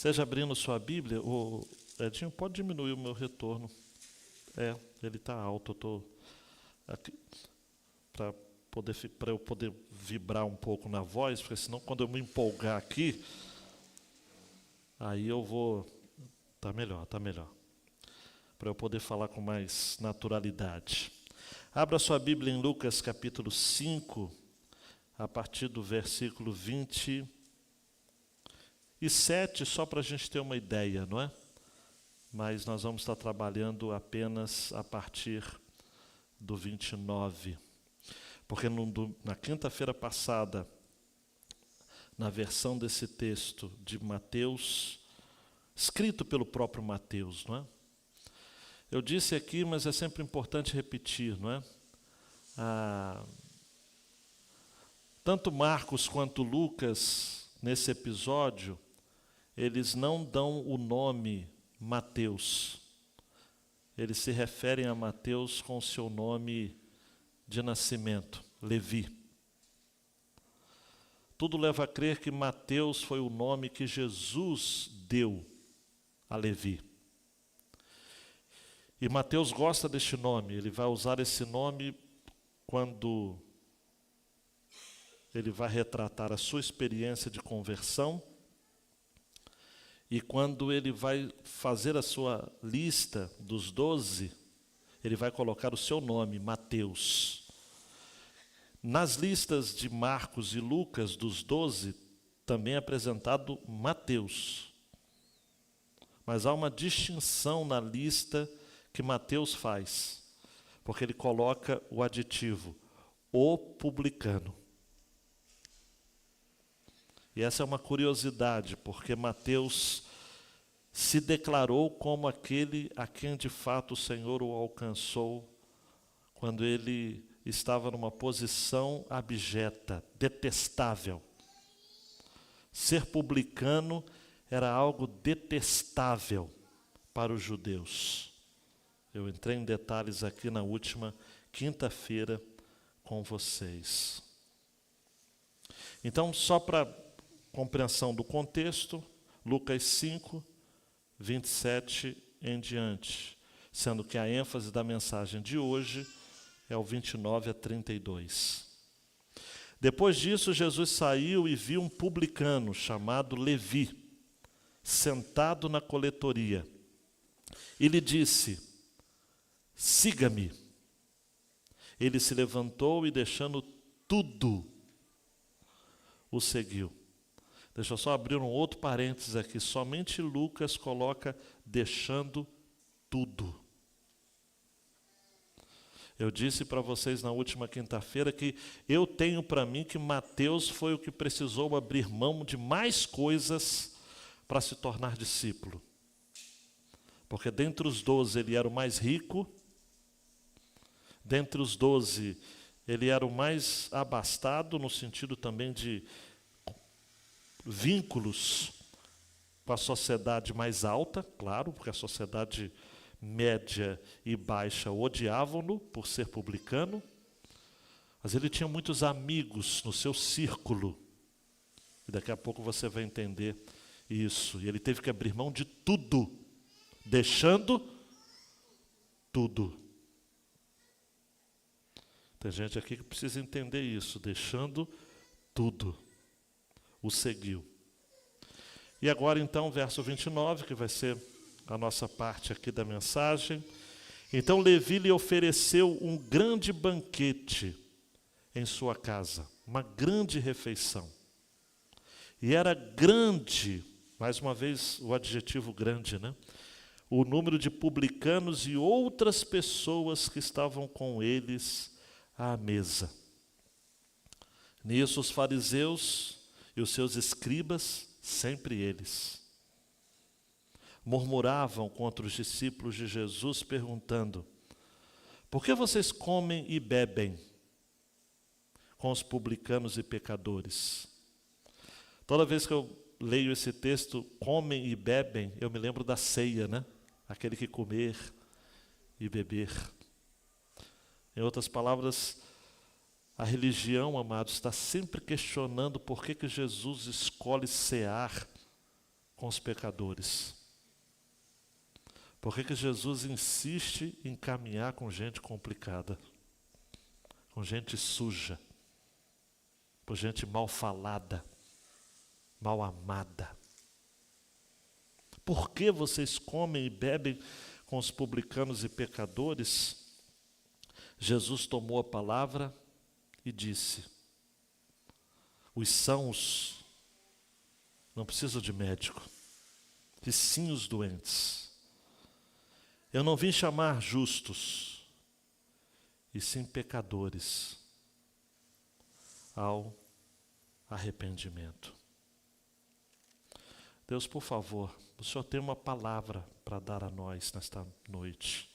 Seja abrindo sua Bíblia, o Edinho, pode diminuir o meu retorno. Ele está alto, eu estou aqui para eu poder vibrar um pouco na voz, porque senão quando eu me empolgar aqui, aí eu vou... Está melhor. Para eu poder falar com mais naturalidade. Abra sua Bíblia em Lucas capítulo 5, a partir do versículo 27, só para a gente ter uma ideia, não é? Mas nós vamos estar trabalhando apenas a partir do 29. Porque na quinta-feira passada, na versão desse texto de Mateus, escrito pelo próprio Mateus, não é? Eu disse aqui, mas é sempre importante repetir, não é? Tanto Marcos quanto Lucas, nesse episódio, eles não dão o nome Mateus. Eles se referem a Mateus com o seu nome de nascimento, Levi. Tudo leva a crer que Mateus foi o nome que Jesus deu a Levi. E Mateus gosta deste nome, ele vai usar esse nome quando ele vai retratar a sua experiência de conversão e quando ele vai fazer a sua lista dos 12, ele vai colocar o seu nome, Mateus. Nas listas de Marcos e Lucas, dos 12, também é apresentado Mateus. Mas há uma distinção na lista que Mateus faz, porque ele coloca o aditivo, o publicano. E essa é uma curiosidade, porque Mateus se declarou como aquele a quem de fato o Senhor o alcançou quando ele estava numa posição abjeta, detestável. Ser publicano era algo detestável para os judeus. Eu entrei em detalhes aqui na última quinta-feira com vocês. Então, só para compreensão do contexto, Lucas 5, 27 em diante, sendo que a ênfase da mensagem de hoje é o 29 a 32. Depois disso, Jesus saiu e viu um publicano chamado Levi, sentado na coletoria. E lhe disse: siga-me. Ele se levantou e, deixando tudo, o seguiu. Deixa eu só abrir um outro parênteses aqui. Somente Lucas coloca deixando tudo. Eu disse para vocês na última quinta-feira que eu tenho para mim que Mateus foi o que precisou abrir mão de mais coisas para se tornar discípulo. Porque dentre os 12 ele era o mais rico, dentre os 12 ele era o mais abastado, no sentido também de vínculos com a sociedade mais alta, claro, porque a sociedade média e baixa odiavam-no por ser publicano, mas ele tinha muitos amigos no seu círculo, e daqui a pouco você vai entender isso. E ele teve que abrir mão de tudo, deixando tudo. Tem gente aqui que precisa entender isso, deixando tudo. O seguiu. E agora então, verso 29, que vai ser a nossa parte aqui da mensagem. Então Levi lhe ofereceu um grande banquete em sua casa, uma grande refeição. E era grande, mais uma vez o adjetivo grande, né? O número de publicanos e outras pessoas que estavam com eles à mesa. Nisso os fariseus e os seus escribas, sempre eles, murmuravam contra os discípulos de Jesus, perguntando: por que vocês comem e bebem com os publicanos e pecadores? Toda vez que eu leio esse texto, comem e bebem, eu me lembro da ceia, né? Aquele que comer e beber. Em outras palavras, a religião, amados, está sempre questionando por que Jesus escolhe cear com os pecadores? Por que Jesus insiste em caminhar com gente complicada, com gente suja, com gente mal falada, mal amada? Por que vocês comem e bebem com os publicanos e pecadores? Jesus tomou a palavra e disse: os sãos não precisam de médico, e sim os doentes. Eu não vim chamar justos, e sim pecadores ao arrependimento. Deus, por favor, o Senhor tem uma palavra para dar a nós nesta noite.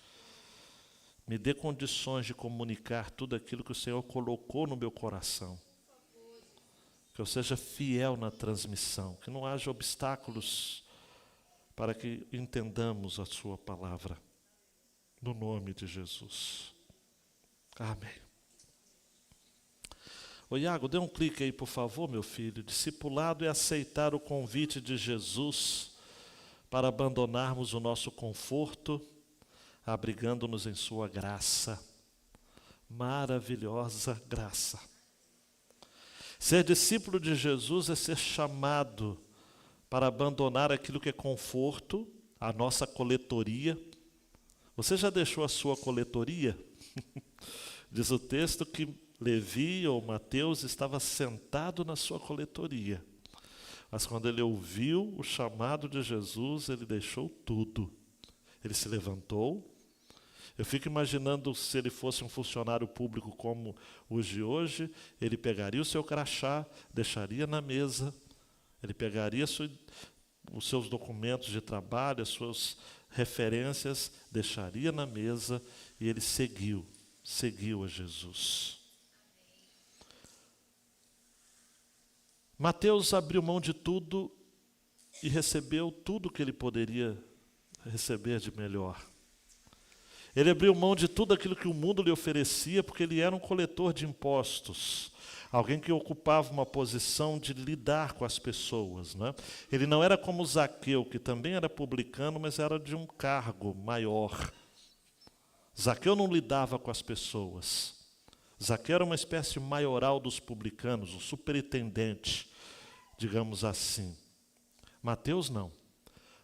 Me dê condições de comunicar tudo aquilo que o Senhor colocou no meu coração. Que eu seja fiel na transmissão, que não haja obstáculos para que entendamos a sua palavra. No nome de Jesus. Amém. Ô Iago, dê um clique aí, por favor, meu filho. Discipulado é aceitar o convite de Jesus para abandonarmos o nosso conforto, abrigando-nos em sua graça. Maravilhosa graça. Ser discípulo de Jesus é ser chamado para abandonar aquilo que é conforto, a nossa coletoria. Você já deixou a sua coletoria? Diz o texto que Levi ou Mateus estava sentado na sua coletoria. Mas quando ele ouviu o chamado de Jesus, ele deixou tudo. Ele se levantou. Eu fico imaginando se ele fosse um funcionário público como os de hoje, ele pegaria o seu crachá, deixaria na mesa, ele pegaria os seus documentos de trabalho, as suas referências, deixaria na mesa e ele seguiu a Jesus. Mateus abriu mão de tudo e recebeu tudo que ele poderia receber de melhor. Ele abriu mão de tudo aquilo que o mundo lhe oferecia, porque ele era um coletor de impostos, alguém que ocupava uma posição de lidar com as pessoas, né? Ele não era como Zaqueu, que também era publicano, mas era de um cargo maior. Zaqueu não lidava com as pessoas. Zaqueu era uma espécie de maioral dos publicanos, um superintendente, digamos assim. Mateus não.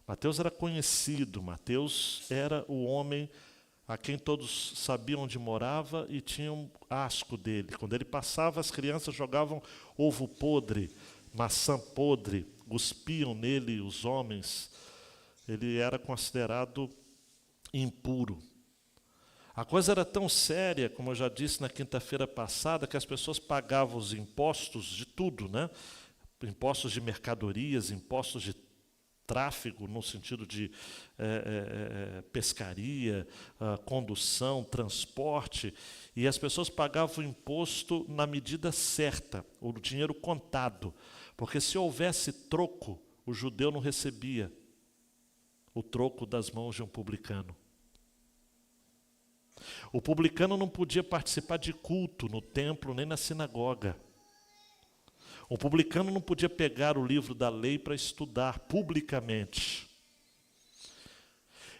Mateus era conhecido, Mateus era o homem a quem todos sabiam onde morava e tinham asco dele. Quando ele passava, as crianças jogavam ovo podre, maçã podre, cuspiam nele os homens. Ele era considerado impuro. A coisa era tão séria, como eu já disse na quinta-feira passada, que as pessoas pagavam os impostos de tudo, né? Impostos de mercadorias, impostos de tráfego, no sentido de pescaria, condução, transporte, e as pessoas pagavam o imposto na medida certa, o dinheiro contado, porque se houvesse troco, o judeu não recebia o troco das mãos de um publicano. O publicano não podia participar de culto no templo nem na sinagoga. O publicano não podia pegar o livro da lei para estudar publicamente.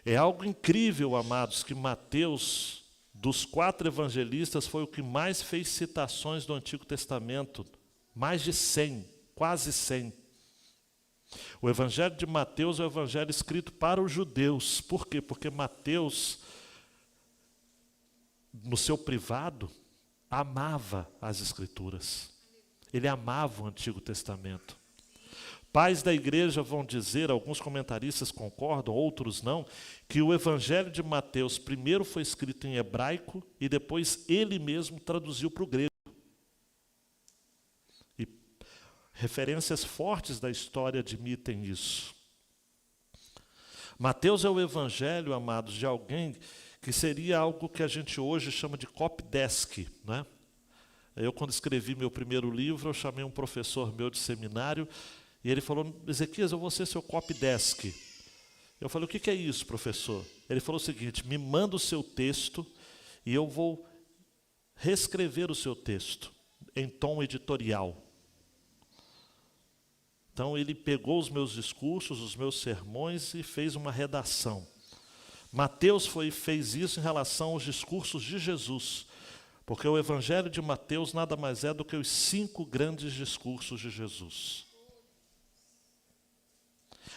É algo incrível, amados, que Mateus, dos 4 evangelistas, foi o que mais fez citações do Antigo Testamento. Mais de 100, quase 100. O evangelho de Mateus é o evangelho escrito para os judeus. Por quê? Porque Mateus, no seu privado, amava as Escrituras. Ele amava o Antigo Testamento. Pais da igreja vão dizer, alguns comentaristas concordam, outros não, que o Evangelho de Mateus primeiro foi escrito em hebraico e depois ele mesmo traduziu para o grego. E referências fortes da história admitem isso. Mateus é o Evangelho, amados, de alguém que seria algo que a gente hoje chama de copydesk, né? Eu, quando escrevi meu primeiro livro, eu chamei um professor meu de seminário, e ele falou: Ezequias, eu vou ser seu copydesk. Eu falei: o que é isso, professor? Ele falou o seguinte: me manda o seu texto, e eu vou reescrever o seu texto, em tom editorial. Então ele pegou os meus discursos, os meus sermões e fez uma redação. Mateus fez isso em relação aos discursos de Jesus, porque o Evangelho de Mateus nada mais é do que os 5 grandes discursos de Jesus.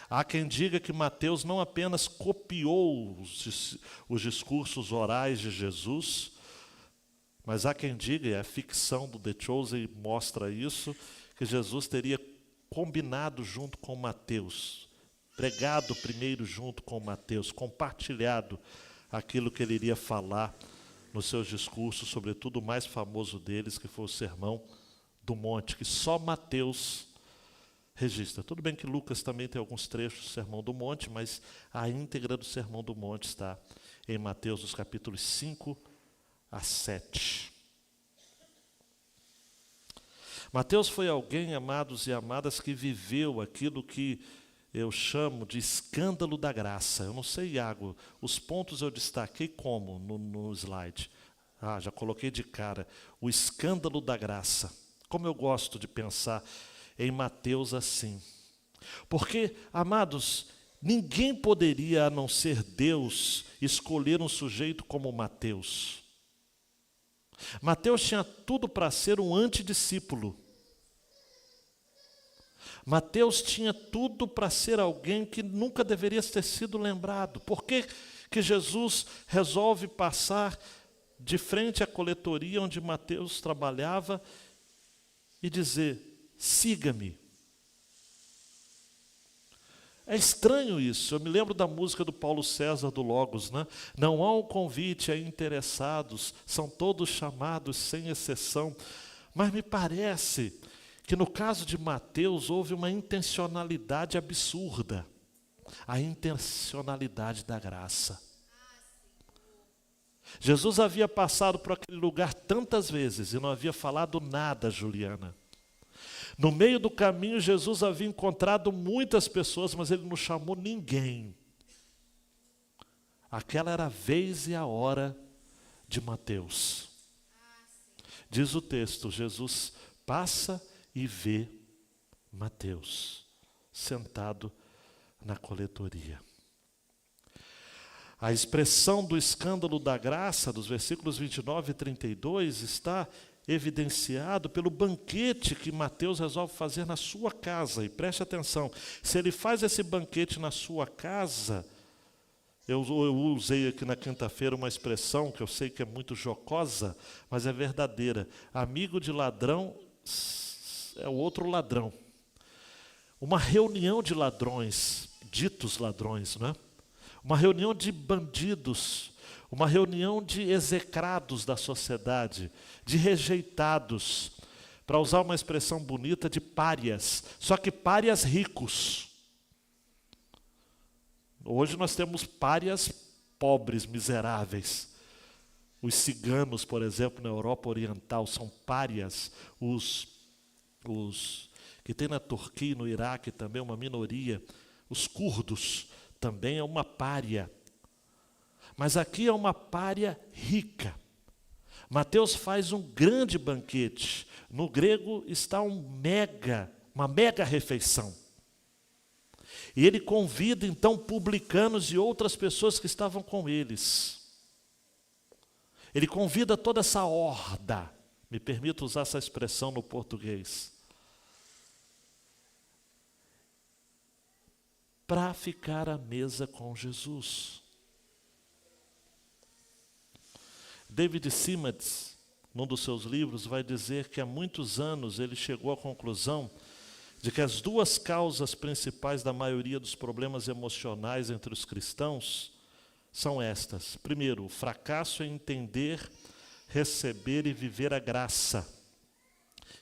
Há quem diga que Mateus não apenas copiou os discursos orais de Jesus, mas há quem diga, e a ficção do The Chosen mostra isso, que Jesus teria combinado junto com Mateus, pregado primeiro junto com Mateus, compartilhado aquilo que ele iria falar nos seus discursos, sobretudo o mais famoso deles, que foi o Sermão do Monte, que só Mateus registra. Tudo bem que Lucas também tem alguns trechos do Sermão do Monte, mas a íntegra do Sermão do Monte está em Mateus, dos capítulos 5 a 7. Mateus foi alguém, amados e amadas, que viveu aquilo que eu chamo de escândalo da graça. Eu não sei, Iago, os pontos eu destaquei como no slide? Já coloquei de cara. O escândalo da graça. Como eu gosto de pensar em Mateus assim. Porque, amados, ninguém poderia, a não ser Deus, escolher um sujeito como Mateus. Mateus tinha tudo para ser um antidiscípulo. Mateus tinha tudo para ser alguém que nunca deveria ter sido lembrado. Por que que Jesus resolve passar de frente à coletoria onde Mateus trabalhava e dizer: siga-me? É estranho isso. Eu me lembro da música do Paulo César do Logos, né? Não há um convite a interessados, são todos chamados sem exceção. Mas me parece que no caso de Mateus houve uma intencionalidade absurda. A intencionalidade da graça. Jesus havia passado por aquele lugar tantas vezes e não havia falado nada, Juliana. No meio do caminho, Jesus havia encontrado muitas pessoas, mas ele não chamou ninguém. Aquela era a vez e a hora de Mateus. Diz o texto, Jesus passa e vê Mateus sentado na coletoria. A expressão do escândalo da graça, dos versículos 29 e 32, está evidenciado pelo banquete que Mateus resolve fazer na sua casa. E preste atenção, se ele faz esse banquete na sua casa, eu usei aqui na quinta-feira uma expressão que eu sei que é muito jocosa, mas é verdadeira. Amigo de ladrão é o outro ladrão. Uma reunião de ladrões, ditos ladrões, não é? Uma reunião de bandidos, uma reunião de execrados da sociedade, de rejeitados, para usar uma expressão bonita, de párias, só que párias ricos. Hoje nós temos párias pobres, miseráveis. Os ciganos, por exemplo, na Europa Oriental, são párias. Os que tem na Turquia e no Iraque também uma minoria. Os curdos também é uma pária. Mas aqui é uma pária rica. Mateus faz um grande banquete. No grego está uma mega refeição. E ele convida então publicanos e outras pessoas que estavam com eles. Ele convida toda essa horda, me permito usar essa expressão no português, para ficar à mesa com Jesus. David Simmons, num dos seus livros, vai dizer que há muitos anos ele chegou à conclusão de que as duas causas principais da maioria dos problemas emocionais entre os cristãos são estas. Primeiro, o fracasso em entender, receber e viver a graça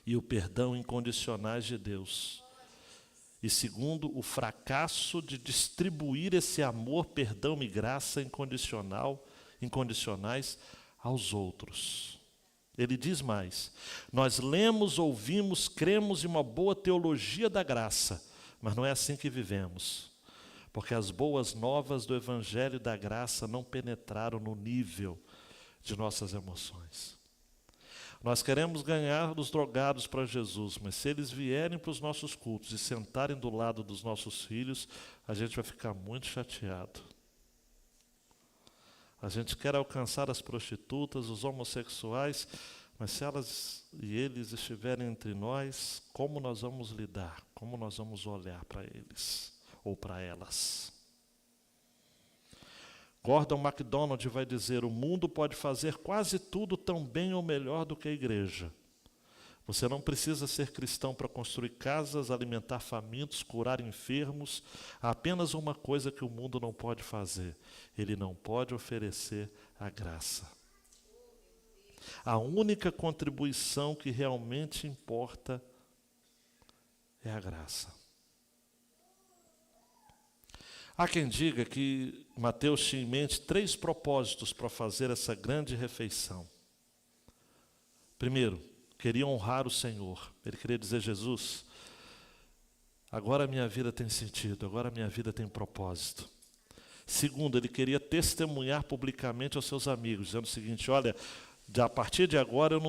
e o perdão incondicionais de Deus. E segundo, o fracasso de distribuir esse amor, perdão e graça incondicionais aos outros. Ele diz mais: nós lemos, ouvimos, cremos em uma boa teologia da graça, mas não é assim que vivemos, porque as boas novas do Evangelho da graça não penetraram no nível de nossas emoções. Nós queremos ganhar os drogados para Jesus, mas se eles vierem para os nossos cultos e sentarem do lado dos nossos filhos, a gente vai ficar muito chateado. A gente quer alcançar as prostitutas, os homossexuais, mas se elas e eles estiverem entre nós, como nós vamos lidar? Como nós vamos olhar para eles ou para elas? Gordon MacDonald vai dizer: o mundo pode fazer quase tudo tão bem ou melhor do que a igreja. Você não precisa ser cristão para construir casas, alimentar famintos, curar enfermos. Há apenas uma coisa que o mundo não pode fazer: ele não pode oferecer a graça. A única contribuição que realmente importa é a graça. Há quem diga que Mateus tinha em mente 3 propósitos para fazer essa grande refeição. Primeiro, queria honrar o Senhor. Ele queria dizer: Jesus, agora a minha vida tem sentido, agora a minha vida tem propósito. Segundo, ele queria testemunhar publicamente aos seus amigos, dizendo o seguinte: olha, a partir de agora eu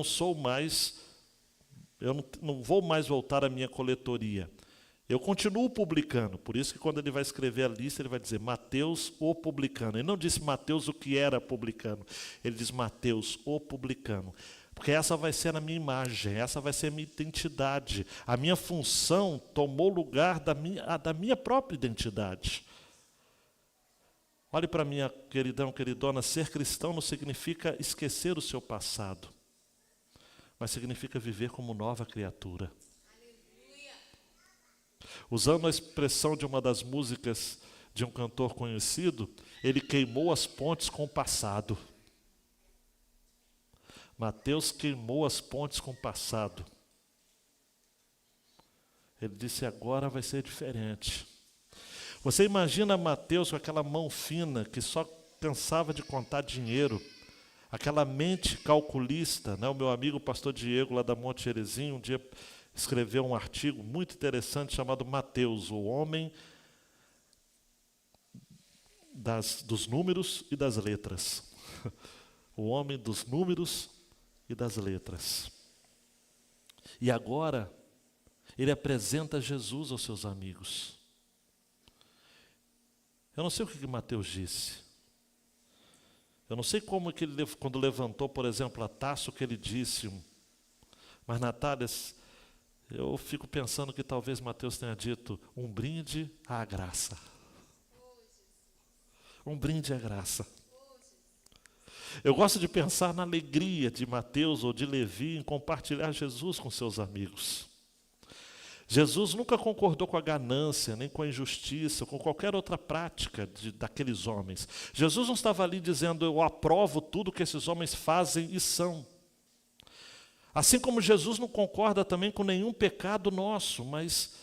não vou mais voltar à minha coletoria. Eu continuo publicando, por isso que quando ele vai escrever a lista, ele vai dizer Mateus, o publicano. Ele não disse Mateus, o que era publicano. Ele diz Mateus, o publicano. Porque essa vai ser a minha imagem, essa vai ser a minha identidade. A minha função tomou lugar da minha própria identidade. Olhe para mim, queridão, queridona, ser cristão não significa esquecer o seu passado, mas significa viver como nova criatura. Usando a expressão de uma das músicas de um cantor conhecido, ele queimou as pontes com o passado. Mateus queimou as pontes com o passado. Ele disse: agora vai ser diferente. Você imagina Mateus com aquela mão fina que só pensava de contar dinheiro, aquela mente calculista, né? O meu amigo pastor Diego, lá da Monte Herezinho, um dia escreveu um artigo muito interessante chamado Mateus, o homem dos números e das letras. O homem dos números e das letras. E agora, ele apresenta Jesus aos seus amigos. Eu não sei o que Mateus disse. Eu não sei como que ele, quando levantou, por exemplo, a taça, o que ele disse. Mas, Natália, eu fico pensando que talvez Mateus tenha dito um brinde à graça. Um brinde à graça. Eu gosto de pensar na alegria de Mateus ou de Levi em compartilhar Jesus com seus amigos. Jesus nunca concordou com a ganância, nem com a injustiça, com qualquer outra prática daqueles homens. Jesus não estava ali dizendo: eu aprovo tudo que esses homens fazem e são. Assim como Jesus não concorda também com nenhum pecado nosso, mas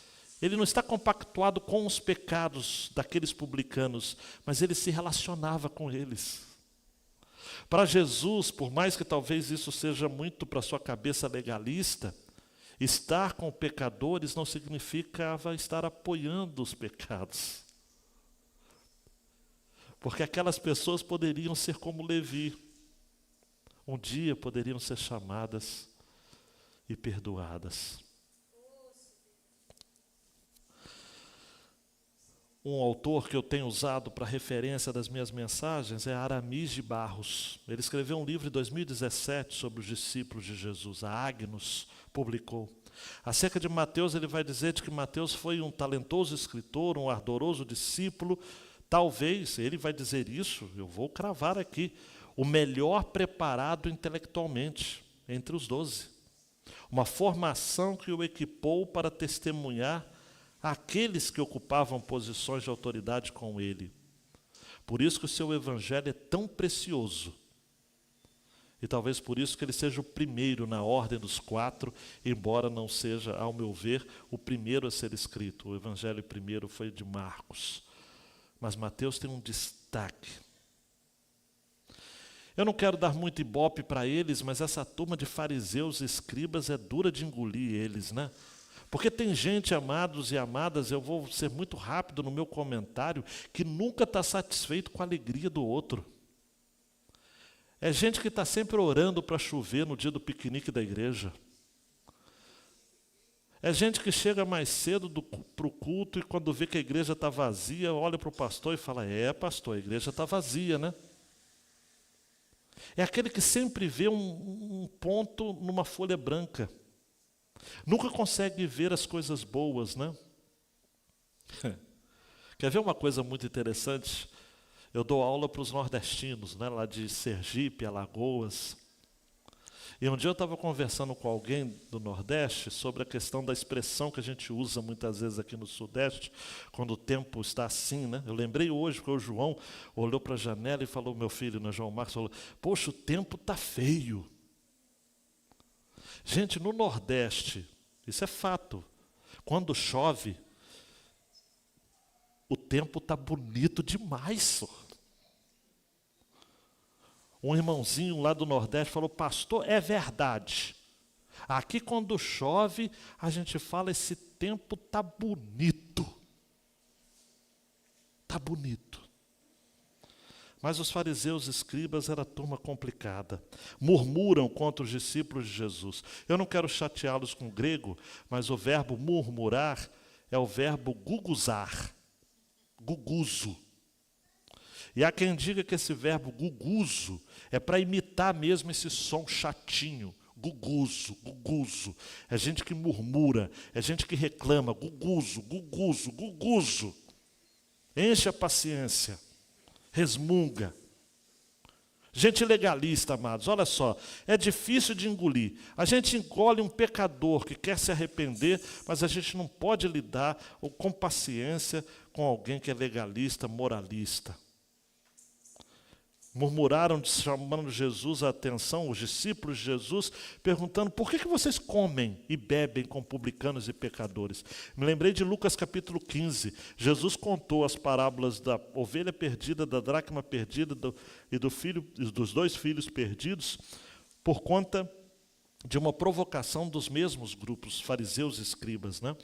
ele não está compactuado com os pecados daqueles publicanos, mas ele se relacionava com eles. Para Jesus, por mais que talvez isso seja muito para a sua cabeça legalista, estar com pecadores não significava estar apoiando os pecados. Porque aquelas pessoas poderiam ser como Levi. Um dia poderiam ser chamadas e perdoadas. Um autor que eu tenho usado para referência das minhas mensagens é Aramis de Barros. Ele escreveu um livro em 2017 sobre os discípulos de Jesus. A Agnus publicou. Acerca de Mateus, ele vai dizer que Mateus foi um talentoso escritor, um ardoroso discípulo. Talvez, ele vai dizer isso, eu vou cravar aqui, o melhor preparado intelectualmente entre os 12. Uma formação que o equipou para testemunhar àqueles que ocupavam posições de autoridade com ele. Por isso que o seu evangelho é tão precioso. E talvez por isso que ele seja o primeiro na ordem dos 4, embora não seja, ao meu ver, o primeiro a ser escrito. O evangelho primeiro foi de Marcos. Mas Mateus tem um destaque. Eu não quero dar muito ibope para eles, mas essa turma de fariseus e escribas é dura de engolir eles, né? Porque tem gente, amados e amadas, eu vou ser muito rápido no meu comentário, que nunca está satisfeito com a alegria do outro. É gente que está sempre orando para chover no dia do piquenique da igreja. É gente que chega mais cedo para o culto e quando vê que a igreja está vazia, olha para o pastor e fala, pastor, a igreja está vazia, né? É aquele que sempre vê um ponto numa folha branca. Nunca consegue ver as coisas boas, né? Quer ver uma coisa muito interessante? Eu dou aula para os nordestinos, né, lá de Sergipe, Alagoas. E um dia eu estava conversando com alguém do Nordeste sobre a questão da expressão que a gente usa muitas vezes aqui no Sudeste, quando o tempo está assim, né? Eu lembrei hoje, porque o João olhou para a janela e falou, meu filho, né, João Marcos, falou, poxa, o tempo está feio. Gente, no Nordeste, isso é fato, quando chove, o tempo está bonito demais, senhor. Um irmãozinho lá do Nordeste falou, pastor, é verdade. Aqui quando chove, a gente fala, esse tempo está bonito. Está bonito. Mas os fariseus e escribas era turma complicada. Murmuram contra os discípulos de Jesus. Eu não quero chateá-los com o grego, mas o verbo murmurar é o verbo guguzar. Guguzo. E há quem diga que esse verbo guguzo é para imitar mesmo esse som chatinho. Guguzo, guguzo. É gente que murmura, é gente que reclama. Guguzo, guguzo, guguzo. Enche a paciência. Resmunga. Gente legalista, amados, olha só, é difícil de engolir. A gente engole um pecador que quer se arrepender, mas a gente não pode lidar com paciência com alguém que é legalista, moralista. Murmuraram, chamando Jesus a atenção, os discípulos de Jesus, perguntando, por que vocês comem e bebem com publicanos e pecadores? Me lembrei de Lucas capítulo 15. Jesus contou as parábolas da ovelha perdida, da dracma perdida e dos 2 filhos perdidos, por conta de uma provocação dos mesmos grupos, fariseus e escribas, né?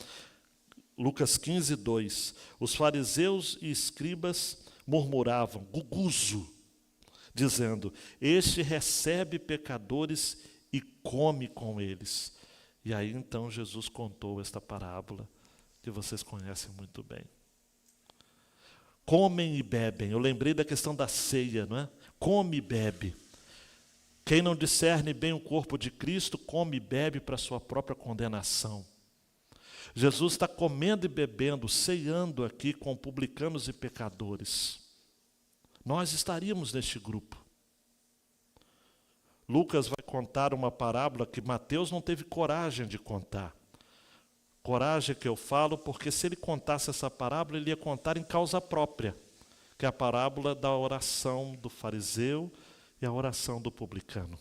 Lucas 15, 2. Os fariseus e escribas murmuravam, guguzo, dizendo, este recebe pecadores e come com eles. E aí então Jesus contou esta parábola que vocês conhecem muito bem. Comem e bebem. Eu lembrei da questão da ceia, não é? Come e bebe. Quem não discerne bem o corpo de Cristo, come e bebe para a sua própria condenação. Jesus está comendo e bebendo, ceando aqui com publicanos e pecadores. Nós estaríamos neste grupo. Lucas vai contar uma parábola que Mateus não teve coragem de contar. Coragem que eu falo porque se ele contasse essa parábola, ele ia contar em causa própria, que é a parábola da oração do fariseu e a oração do publicano.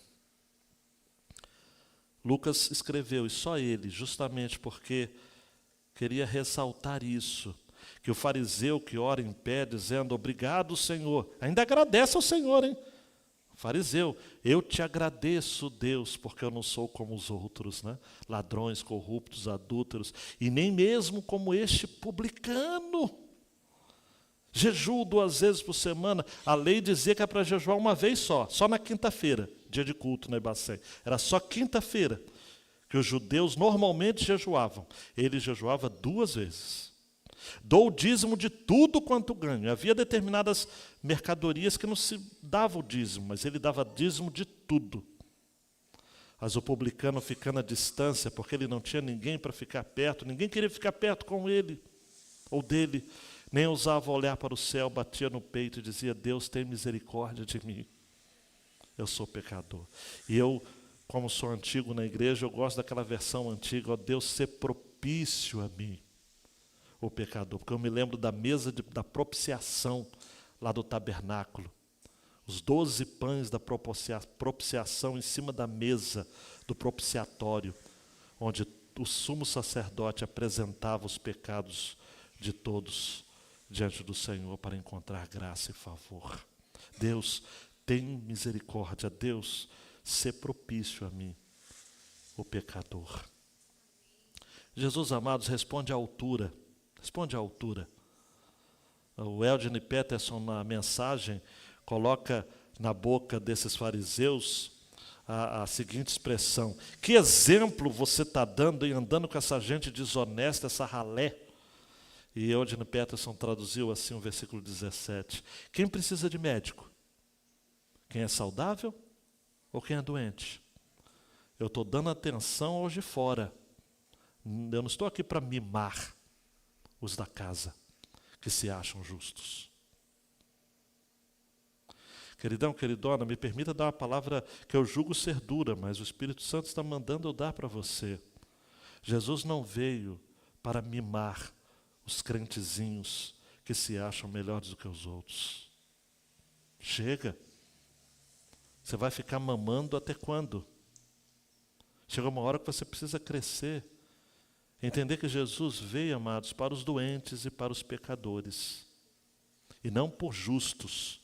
Lucas escreveu, e só ele, justamente porque queria ressaltar isso, que o fariseu que ora em pé, dizendo, obrigado, Senhor, ainda agradece ao Senhor, hein? Fariseu, eu te agradeço, Deus, porque eu não sou como os outros, né? Ladrões, corruptos, adúlteros, e nem mesmo como este publicano. Jejuo 2 vezes por semana. A lei dizia que é para jejuar uma vez só na quinta-feira, dia de culto na Ibacém. Era só quinta-feira que os judeus normalmente jejuavam. Ele jejuava 2 vezes. Dou o dízimo de tudo quanto ganho. Havia determinadas mercadorias que não se dava o dízimo, mas ele dava dízimo de tudo. Mas o publicano ficando à distância, porque ele não tinha ninguém para ficar perto, ninguém queria ficar perto com ele, ou dele, nem ousava olhar para o céu, batia no peito e dizia, Deus tem misericórdia de mim, eu sou pecador. E eu, como sou antigo na igreja, eu gosto daquela versão antiga, ó Deus, ser propício a mim, o pecador, porque eu me lembro da mesa da propiciação lá do tabernáculo, os 12 pães da propiciação em cima da mesa do propiciatório, onde o sumo sacerdote apresentava os pecados de todos diante do Senhor para encontrar graça e favor. Deus, tem misericórdia, Deus, ser propício a mim, o pecador. Jesus, amados, responde à altura. Responde à altura. O Eugene Peterson, na mensagem, coloca na boca desses fariseus a seguinte expressão: que exemplo você está dando em andando com essa gente desonesta, essa ralé? E Eugene Peterson traduziu assim o versículo 17. Quem precisa de médico? Quem é saudável ou quem é doente? Eu estou dando atenção aos de fora. Eu não estou aqui para mimar os da casa, que se acham justos. Queridão, queridona, me permita dar uma palavra que eu julgo ser dura, mas o Espírito Santo está mandando eu dar para você. Jesus não veio para mimar os crentezinhos que se acham melhores do que os outros. Chega. Você vai ficar mamando até quando? Chega uma hora que você precisa crescer. Entender que Jesus veio, amados, para os doentes e para os pecadores. E não por justos,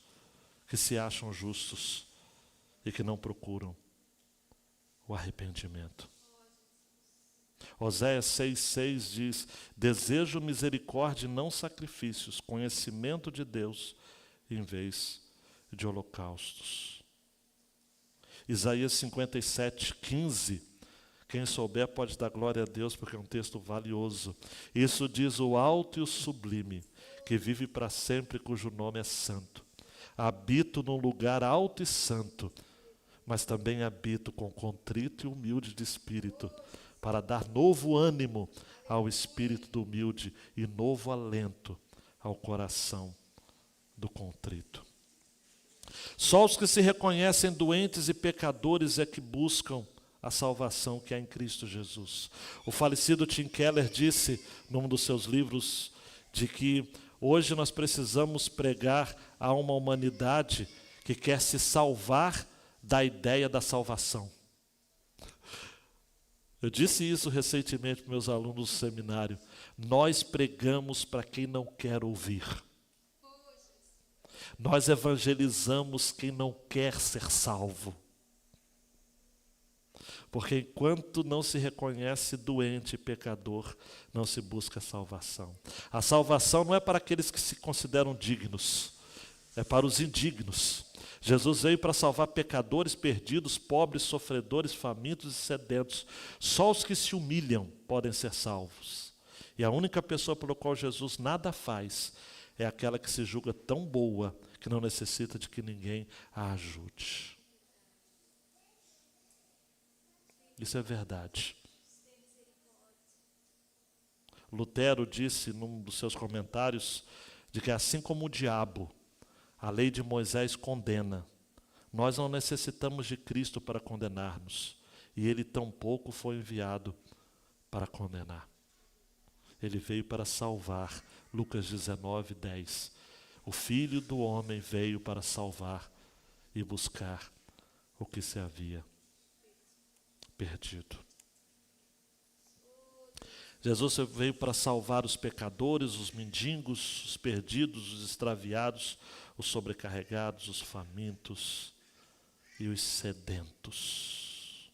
que se acham justos e que não procuram o arrependimento. Oséias 6,6 diz: desejo misericórdia e não sacrifícios, conhecimento de Deus em vez de holocaustos. Isaías 57,15, quem souber pode dar glória a Deus, porque é um texto valioso. Isso diz o alto e o sublime, que vive para sempre, cujo nome é santo. Habito num lugar alto e santo, mas também habito com contrito e humilde de espírito, para dar novo ânimo ao espírito do humilde e novo alento ao coração do contrito. Só os que se reconhecem doentes e pecadores é que buscam a salvação que há em Cristo Jesus. O falecido Tim Keller disse, num dos seus livros, de que hoje nós precisamos pregar a uma humanidade que quer se salvar da ideia da salvação. Eu disse isso recentemente para meus alunos do seminário. Nós pregamos para quem não quer ouvir. Nós evangelizamos quem não quer ser salvo. Porque enquanto não se reconhece doente e pecador, não se busca salvação. A salvação não é para aqueles que se consideram dignos, é para os indignos. Jesus veio para salvar pecadores perdidos, pobres, sofredores, famintos e sedentos. Só os que se humilham podem ser salvos. E a única pessoa pela qual Jesus nada faz é aquela que se julga tão boa que não necessita de que ninguém a ajude. Isso é verdade. Lutero disse num dos seus comentários de que assim como o diabo, a lei de Moisés condena, nós não necessitamos de Cristo para condenar-nos, e ele tampouco foi enviado para condenar. Ele veio para salvar. Lucas 19:10. O Filho do Homem veio para salvar e buscar o que se havia perdido. Jesus veio para salvar os pecadores, os mendigos, os perdidos, os extraviados, os sobrecarregados, os famintos e os sedentos.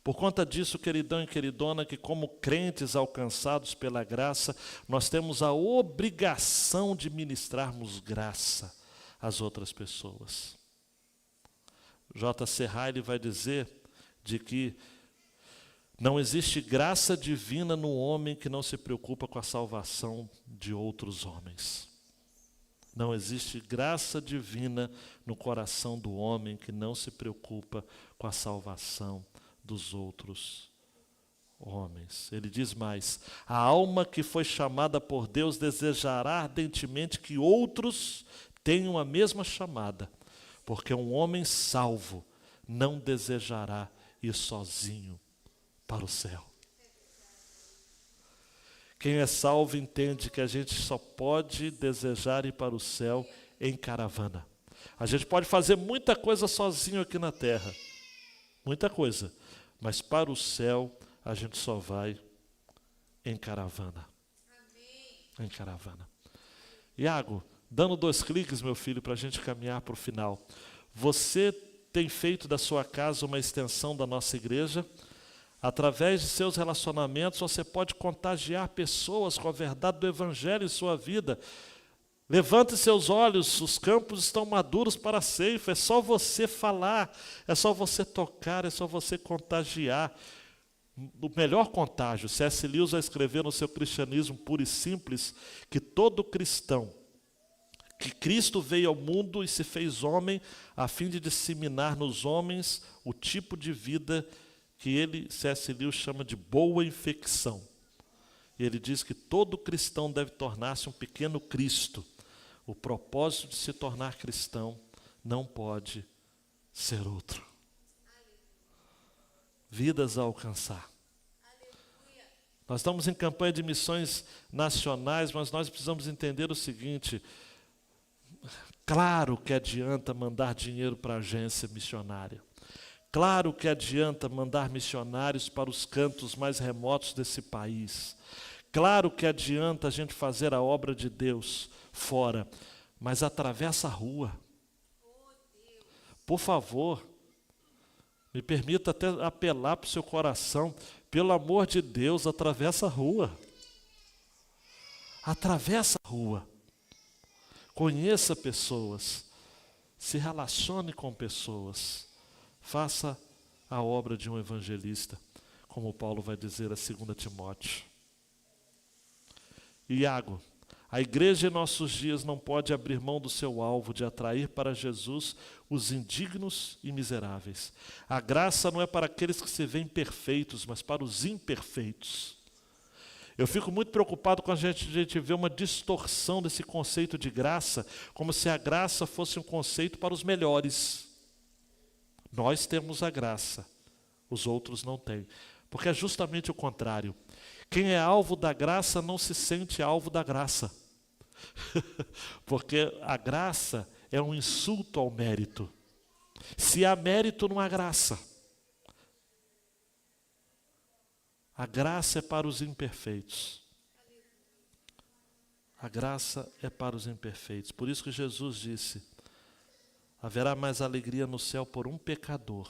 Por conta disso, queridão e queridona, que como crentes alcançados pela graça, nós temos a obrigação de ministrarmos graça às outras pessoas. J.C. Ryle vai dizer de que não existe graça divina no homem que não se preocupa com a salvação de outros homens. Não existe graça divina no coração do homem que não se preocupa com a salvação dos outros homens. Ele diz mais: a alma que foi chamada por Deus desejará ardentemente que outros tenham a mesma chamada, porque um homem salvo não desejará ir sozinho para o céu. Quem é salvo entende que a gente só pode desejar ir para o céu em caravana. A gente pode fazer muita coisa sozinho aqui na terra, muita coisa, mas para o céu a gente só vai em caravana. Amém. Em caravana. Iago, dando 2 cliques, meu filho, para a gente caminhar para o final. Você tem feito da sua casa uma extensão da nossa igreja? Através de seus relacionamentos, você pode contagiar pessoas com a verdade do Evangelho em sua vida. Levante seus olhos, os campos estão maduros para a ceifa. É só você falar, é só você tocar, é só você contagiar. O melhor contágio, C.S. Lewis vai escrever no seu Cristianismo Puro e Simples, que todo cristão, que Cristo veio ao mundo e se fez homem, a fim de disseminar nos homens o tipo de vida que ele, C.S. Lewis, chama de boa infecção. E ele diz que todo cristão deve tornar-se um pequeno Cristo. O propósito de se tornar cristão não pode ser outro. Vidas a alcançar. Nós estamos em campanha de missões nacionais, mas nós precisamos entender o seguinte: claro que adianta mandar dinheiro para a agência missionária. Claro que adianta mandar missionários para os cantos mais remotos desse país. Claro que adianta a gente fazer a obra de Deus fora, mas atravessa a rua. Por favor, me permita até apelar para o seu coração, pelo amor de Deus, atravessa a rua. Atravessa a rua. Conheça pessoas, se relacione com pessoas, faça a obra de um evangelista, como Paulo vai dizer a 2 Timóteo. Iago, a igreja em nossos dias não pode abrir mão do seu alvo de atrair para Jesus os indignos e miseráveis. A graça não é para aqueles que se veem perfeitos, mas para os imperfeitos. Eu fico muito preocupado quando a gente vê uma distorção desse conceito de graça, como se a graça fosse um conceito para os melhores. Nós temos a graça, os outros não têm. Porque é justamente o contrário. Quem é alvo da graça não se sente alvo da graça. Porque a graça é um insulto ao mérito. Se há mérito, não há graça. A graça é para os imperfeitos. A graça é para os imperfeitos. Por isso que Jesus disse: haverá mais alegria no céu por um pecador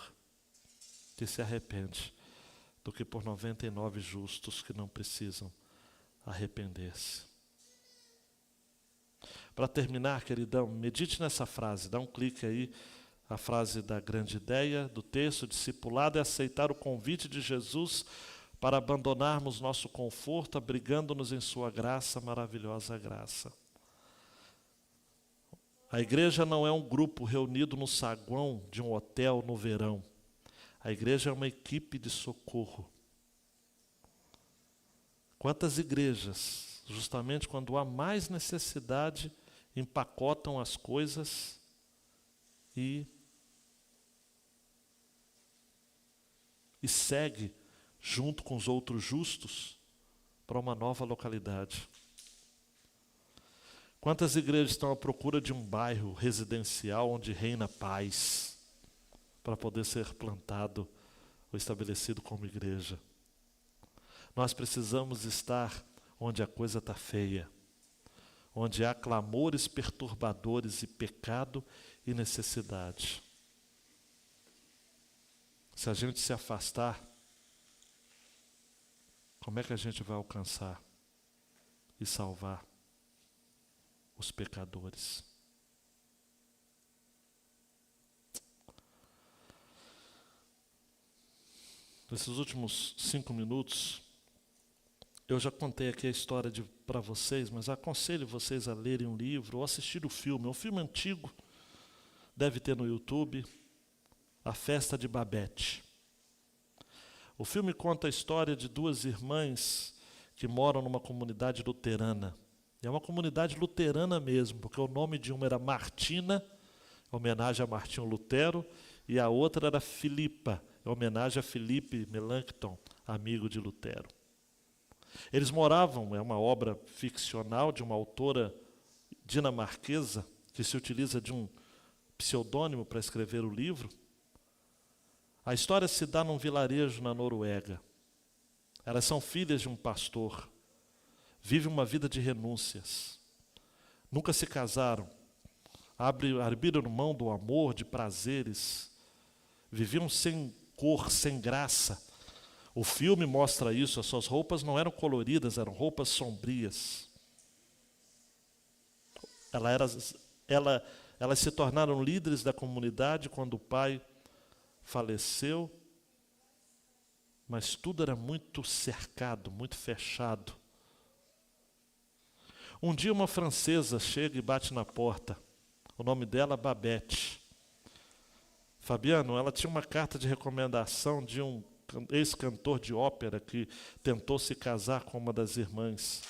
que se arrepende do que por 99 justos que não precisam arrepender-se. Para terminar, queridão, medite nessa frase, dá um clique aí, a frase da grande ideia do texto: discipulado é aceitar o convite de Jesus para abandonarmos nosso conforto, abrigando-nos em sua graça, maravilhosa graça. A igreja não é um grupo reunido no saguão de um hotel no verão. A igreja é uma equipe de socorro. Quantas igrejas, justamente quando há mais necessidade, empacotam as coisas e segue junto com os outros justos para uma nova localidade. Quantas igrejas estão à procura de um bairro residencial onde reina paz, para poder ser plantado ou estabelecido como igreja? Nós precisamos estar onde a coisa está feia, onde há clamores perturbadores e pecado e necessidade. Se a gente se afastar, como é que a gente vai alcançar e salvar os pecadores? Nesses últimos 5 minutos, eu já contei aqui a história para vocês, mas aconselho vocês a lerem um livro ou assistir o filme. É um filme antigo, deve ter no YouTube, A Festa de Babette. O filme conta a história de 2 irmãs que moram numa comunidade luterana. E é uma comunidade luterana mesmo, porque o nome de uma era Martina, em homenagem a Martinho Lutero, e a outra era Filipa, em homenagem a Filipe Melanchthon, amigo de Lutero. Eles moravam, é uma obra ficcional de uma autora dinamarquesa, que se utiliza de um pseudônimo para escrever o livro. A história se dá num vilarejo na Noruega. Elas são filhas de um pastor, vivem uma vida de renúncias. Nunca se casaram, abriram mão do amor, de prazeres, viviam sem cor, sem graça. O filme mostra isso, as suas roupas não eram coloridas, eram roupas sombrias. Ela era, elas se tornaram líderes da comunidade quando o pai faleceu, mas tudo era muito cercado, muito fechado. Um dia uma francesa chega e bate na porta. O nome dela é Babette. Fabiano, ela tinha uma carta de recomendação de um ex-cantor de ópera que tentou se casar com uma das irmãs.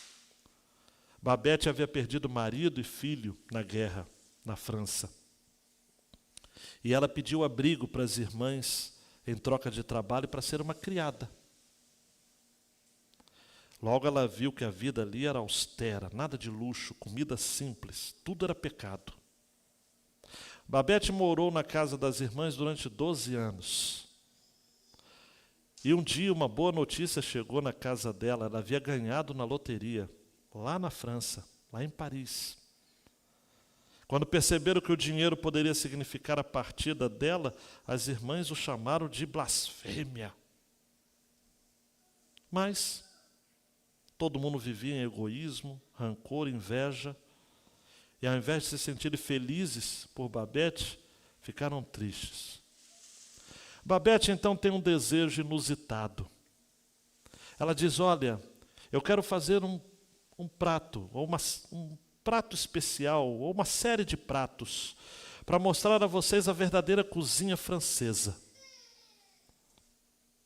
Babette havia perdido marido e filho na guerra, na França. E ela pediu abrigo para as irmãs em troca de trabalho para ser uma criada. Logo ela viu que a vida ali era austera, nada de luxo, comida simples, tudo era pecado. Babette morou na casa das irmãs durante 12 anos. E um dia uma boa notícia chegou na casa dela, ela havia ganhado na loteria, lá na França, lá em Paris. Quando perceberam que o dinheiro poderia significar a partida dela, as irmãs o chamaram de blasfêmia. Mas todo mundo vivia em egoísmo, rancor, inveja, e ao invés de se sentirem felizes por Babette, ficaram tristes. Babette então tem um desejo inusitado. Ela diz, olha, eu quero fazer um prato, ou um prato especial, ou uma série de pratos, para mostrar a vocês a verdadeira cozinha francesa.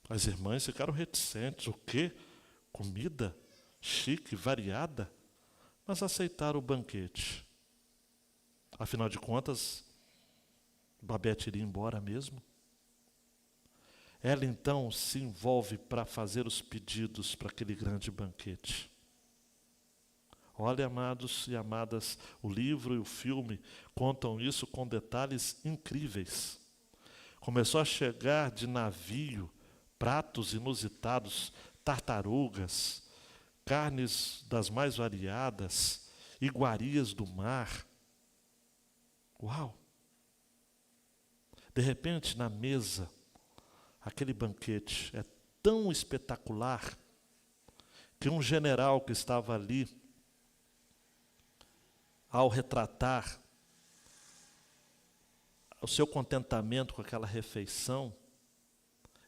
As irmãs ficaram reticentes. O quê? Comida chique, variada? Mas aceitaram o banquete. Afinal de contas, Babette iria embora mesmo. Ela então se envolve para fazer os pedidos para aquele grande banquete. Olha, amados e amadas, o livro e o filme contam isso com detalhes incríveis. Começou a chegar de navio pratos inusitados, tartarugas, carnes das mais variadas, iguarias do mar. Uau! De repente, na mesa, aquele banquete é tão espetacular que um general que estava ali, ao retratar o seu contentamento com aquela refeição,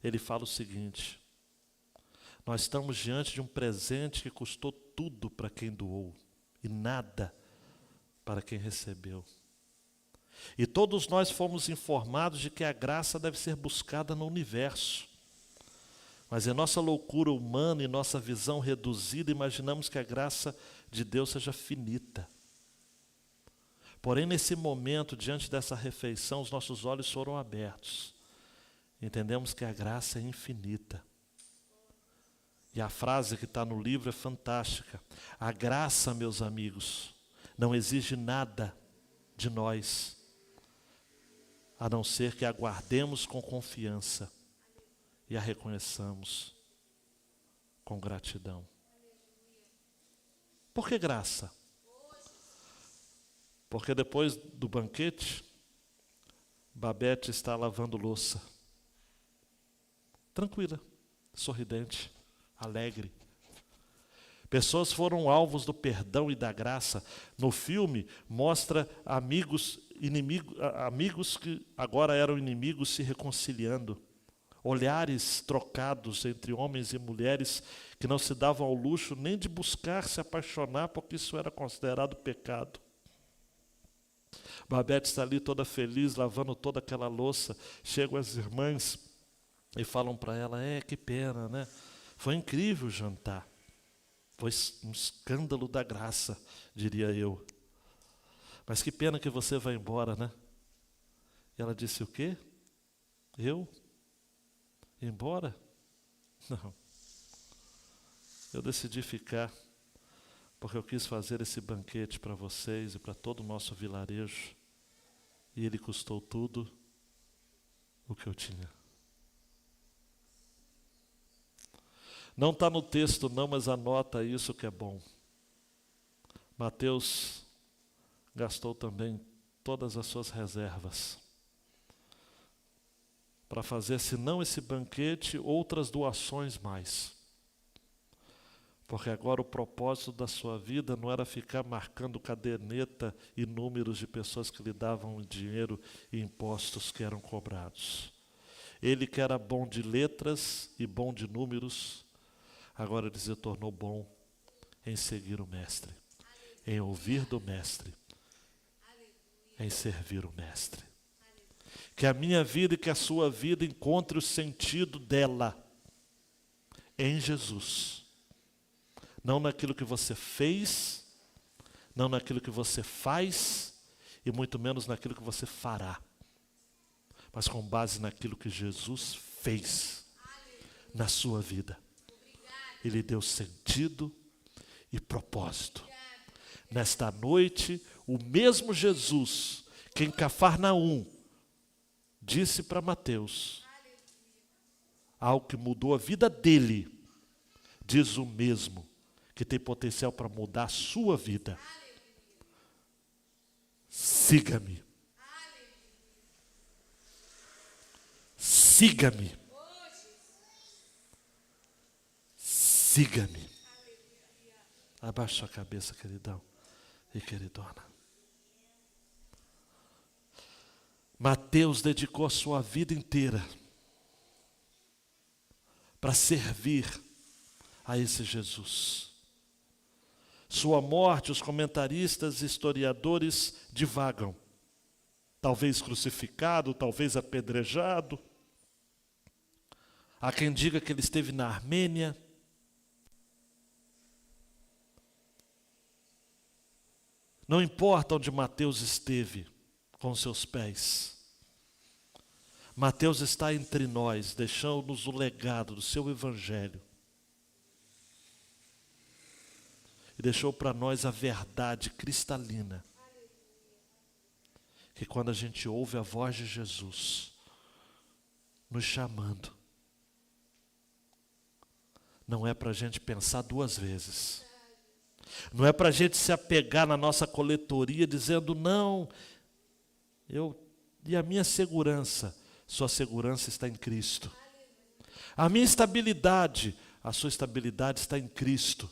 ele fala o seguinte: nós estamos diante de um presente que custou tudo para quem doou e nada para quem recebeu. E todos nós fomos informados de que a graça deve ser buscada no universo. Mas em nossa loucura humana e nossa visão reduzida, imaginamos que a graça de Deus seja finita. Porém, nesse momento, diante dessa refeição, os nossos olhos foram abertos. Entendemos que a graça é infinita. E a frase que está no livro é fantástica. A graça, meus amigos, não exige nada de nós, a não ser que aguardemos com confiança e a reconheçamos com gratidão. Por que graça? Porque depois do banquete, Babette está lavando louça. Tranquila, sorridente, alegre. Pessoas foram alvos do perdão e da graça. No filme, mostra amigos que agora eram inimigos se reconciliando. Olhares trocados entre homens e mulheres que não se davam ao luxo nem de buscar se apaixonar, porque isso era considerado pecado. Babette está ali toda feliz, lavando toda aquela louça. Chegam as irmãs e falam para ela, que pena, né? Foi incrível o jantar. Foi um escândalo da graça, diria eu. Mas que pena que você vai embora, né? E ela disse, o quê? Eu? Ir embora? Não. Eu decidi ficar, porque eu quis fazer esse banquete para vocês e para todo o nosso vilarejo. E ele custou tudo o que eu tinha. Não está no texto não, mas anota isso que é bom. Mateus gastou também todas as suas reservas para fazer, se não esse banquete, outras doações mais. Porque agora o propósito da sua vida não era ficar marcando caderneta e números de pessoas que lhe davam dinheiro e impostos que eram cobrados. Ele que era bom de letras e bom de números, agora ele se tornou bom em seguir o Mestre, em ouvir do Mestre, em servir o Mestre. Que a minha vida e que a sua vida encontre o sentido dela em Jesus. Não naquilo que você fez, não naquilo que você faz, e muito menos naquilo que você fará. Mas com base naquilo que Jesus fez na sua vida. Ele deu sentido e propósito. Nesta noite, o mesmo Jesus que em Cafarnaum disse para Mateus algo que mudou a vida dele, diz o mesmo que tem potencial para mudar a sua vida. Siga-me. Siga-me. Siga-me. Abaixa sua cabeça, queridão e queridona. Mateus dedicou a sua vida inteira para servir a esse Jesus. Sua morte, os comentaristas e historiadores divagam. Talvez crucificado, talvez apedrejado. Há quem diga que ele esteve na Armênia. Não importa onde Mateus esteve com seus pés. Mateus está entre nós, deixando-nos o legado do seu evangelho. E deixou para nós a verdade cristalina. Que quando a gente ouve a voz de Jesus nos chamando, não é para a gente pensar duas vezes. Não é para a gente se apegar na nossa coletoria dizendo, não, e a minha segurança? Sua segurança está em Cristo. A minha estabilidade, a sua estabilidade está em Cristo.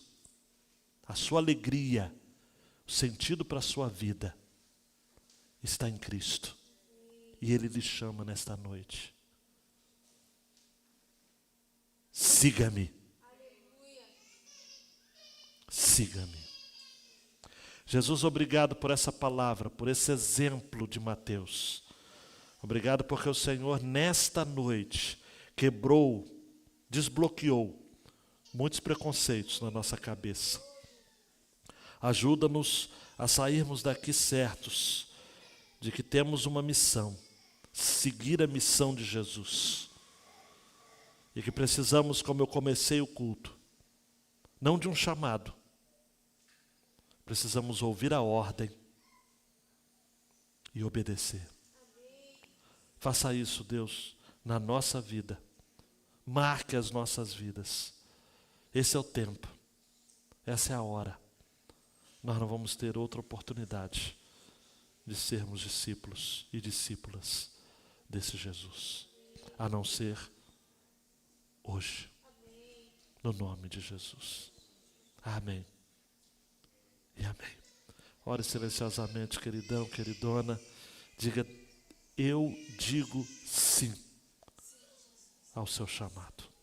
A sua alegria, o sentido para a sua vida está em Cristo. E Ele lhe chama nesta noite. Siga-me. Siga-me. Jesus, obrigado por essa palavra, por esse exemplo de Mateus. Obrigado porque o Senhor, nesta noite, quebrou, desbloqueou muitos preconceitos na nossa cabeça. Ajuda-nos a sairmos daqui certos de que temos uma missão, seguir a missão de Jesus. E que precisamos, como eu comecei o culto, não de um chamado, precisamos ouvir a ordem e obedecer. Faça isso, Deus, na nossa vida. Marque as nossas vidas. Esse é o tempo. Essa é a hora. Nós não vamos ter outra oportunidade de sermos discípulos e discípulas desse Jesus, a não ser hoje. No nome de Jesus. Amém. E amém. Ore silenciosamente, queridão, queridona. Diga, eu digo sim ao seu chamado.